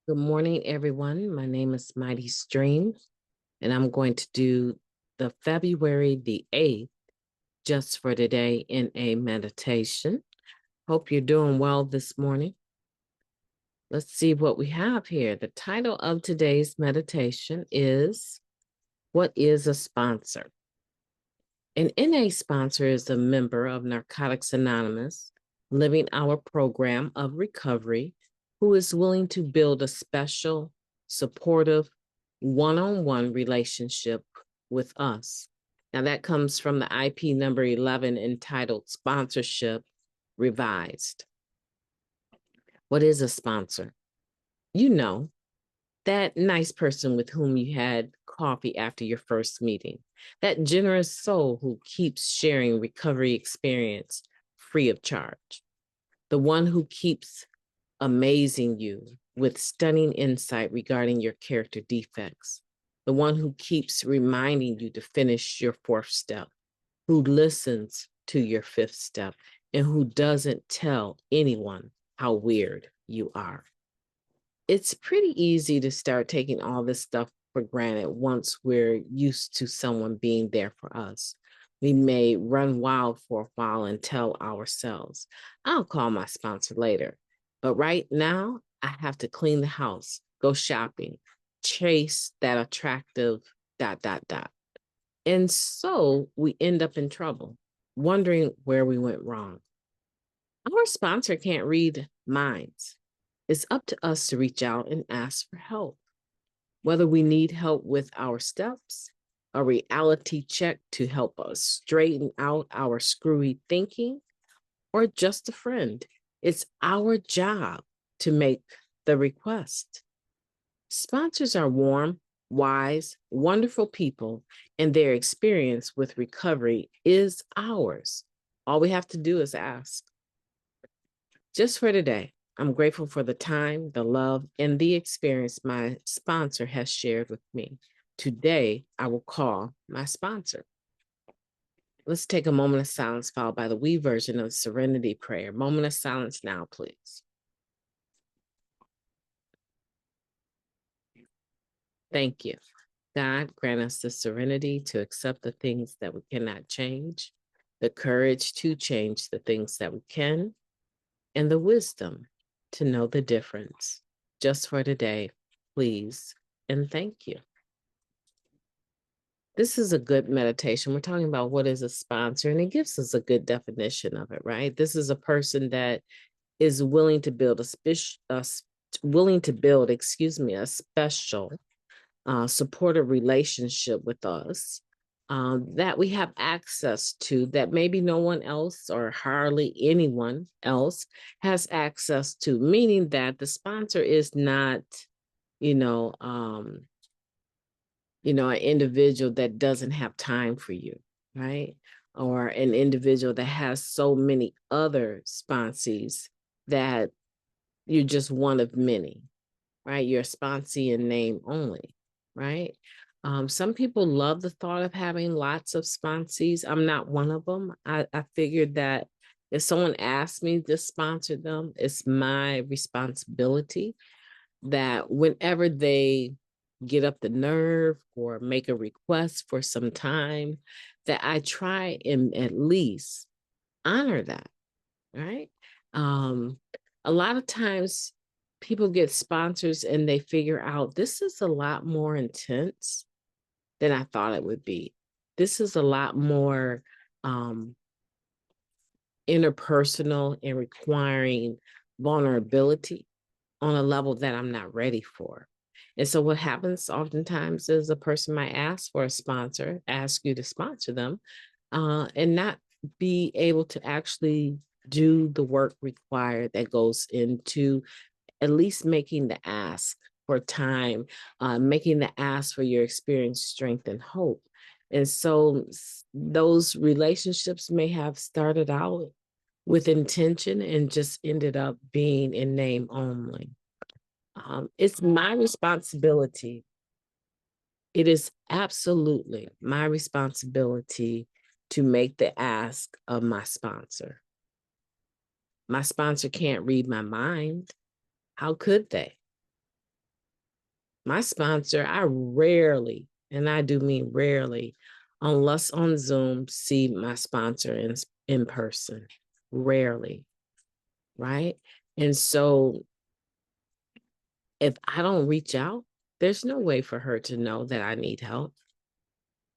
Good morning, everyone. My name is MightyStream, and I'm going to do the February the 8th just for today in a meditation. Hope you're doing well this morning. Let's see what we have here. The title of today's meditation is, What is a Sponsor? An NA sponsor is a member of Narcotics Anonymous, living our program of recovery, who is willing to build a special, supportive, one-on-one relationship with us. Now that comes from the IP number 11 entitled Sponsorship Revised. What is a sponsor? You know, that nice person with whom you had coffee after your first meeting, that generous soul who keeps sharing recovery experience free of charge, the one who keeps amazing you with stunning insight regarding your character defects, the one who keeps reminding you to finish your fourth step, who listens to your fifth step, and who doesn't tell anyone how weird you are. It's pretty easy to start taking all this stuff for granted once we're used to someone being there for us. We may run wild for a while and tell ourselves, I'll call my sponsor later. But right now, I have to clean the house, go shopping, chase that attractive ... And so we end up in trouble, wondering where we went wrong. Our sponsor can't read minds. It's up to us to reach out and ask for help. Whether we need help with our steps, a reality check to help us straighten out our screwy thinking, or just a friend, it's our job to make the request. Sponsors are warm, wise, wonderful people, and their experience with recovery is ours. All we have to do is ask. Just for today, I'm grateful for the time, the love, and the experience my sponsor has shared with me. Today, I will call my sponsor. Let's take a moment of silence followed by the we version of the Serenity Prayer. Moment of silence now, please. Thank you. God, grant us the serenity to accept the things that we cannot change, the courage to change the things that we can, and the wisdom to know the difference. Just for today, please, and thank you. This is a good meditation. We're talking about what is a sponsor, and it gives us a good definition of it, right? This is a person that is willing to build a special, supportive relationship with us that we have access to, that maybe no one else or hardly anyone else has access to, meaning that the sponsor is not, an individual that doesn't have time for you, right? Or an individual that has so many other sponsees that you're just one of many, right? You're a sponsee in name only, right? Some people love the thought of having lots of sponsees. I'm not one of them. I figured that if someone asked me to sponsor them, it's my responsibility that whenever they get up the nerve or make a request for some time, that I try and at least honor that, right? A lot of times people get sponsors and they figure out this is a lot more intense than I thought it would be. This is a lot more interpersonal and requiring vulnerability on a level that I'm not ready for. And so what happens oftentimes is a person might ask for a sponsor, ask you to sponsor them, and not be able to actually do the work required that goes into at least making the ask for time, making the ask for your experience, strength, and hope. And so those relationships may have started out with intention and just ended up being in name only. It's my responsibility. It is absolutely my responsibility to make the ask of my sponsor. My sponsor can't read my mind. How could they? My sponsor, I rarely, and I do mean rarely, unless on Zoom, see my sponsor in person. Rarely, right? And so if I don't reach out, there's no way for her to know that I need help.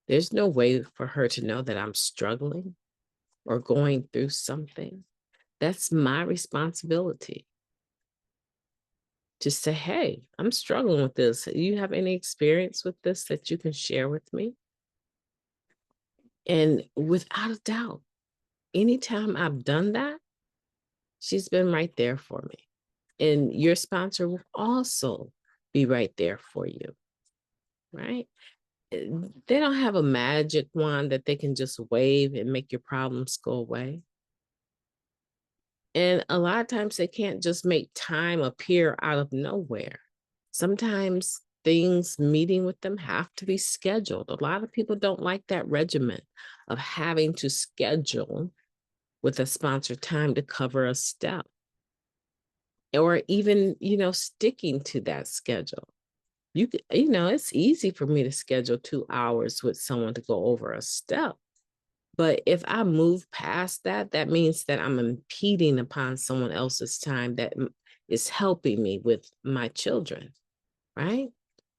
There's no way for her to know that I'm struggling or going through something. That's my responsibility to say, hey, I'm struggling with this. Do you have any experience with this that you can share with me? And without a doubt, anytime I've done that, she's been right there for me. And your sponsor will also be right there for you, right? They don't have a magic wand that they can just wave and make your problems go away. And a lot of times they can't just make time appear out of nowhere. Sometimes things meeting with them have to be scheduled. A lot of people don't like that regimen of having to schedule with a sponsor time to cover a step or even, sticking to that schedule. It's easy for me to schedule 2 hours with someone to go over a step. But if I move past that, that means that I'm impeding upon someone else's time that is helping me with my children, right?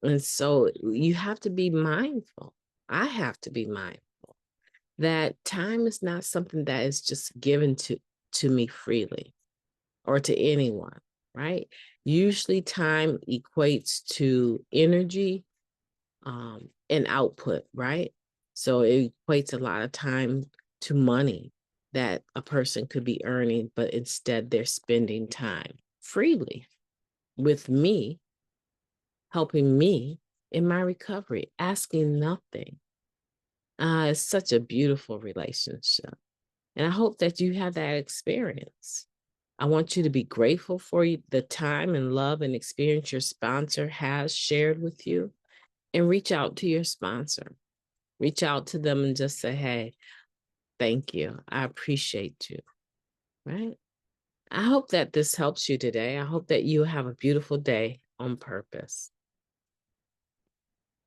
And so you have to be mindful. I have to be mindful that time is not something that is just given to me freely or to anyone, right? Usually time equates to energy and output, right? So it equates a lot of time to money that a person could be earning, but instead they're spending time freely with me, helping me in my recovery, asking nothing. It's such a beautiful relationship. And I hope that you have that experience. I want you to be grateful for the time and love and experience your sponsor has shared with you, and reach out to your sponsor. Reach out to them and just say, hey, thank you. I appreciate you. Right? I hope that this helps you today. I hope that you have a beautiful day on purpose.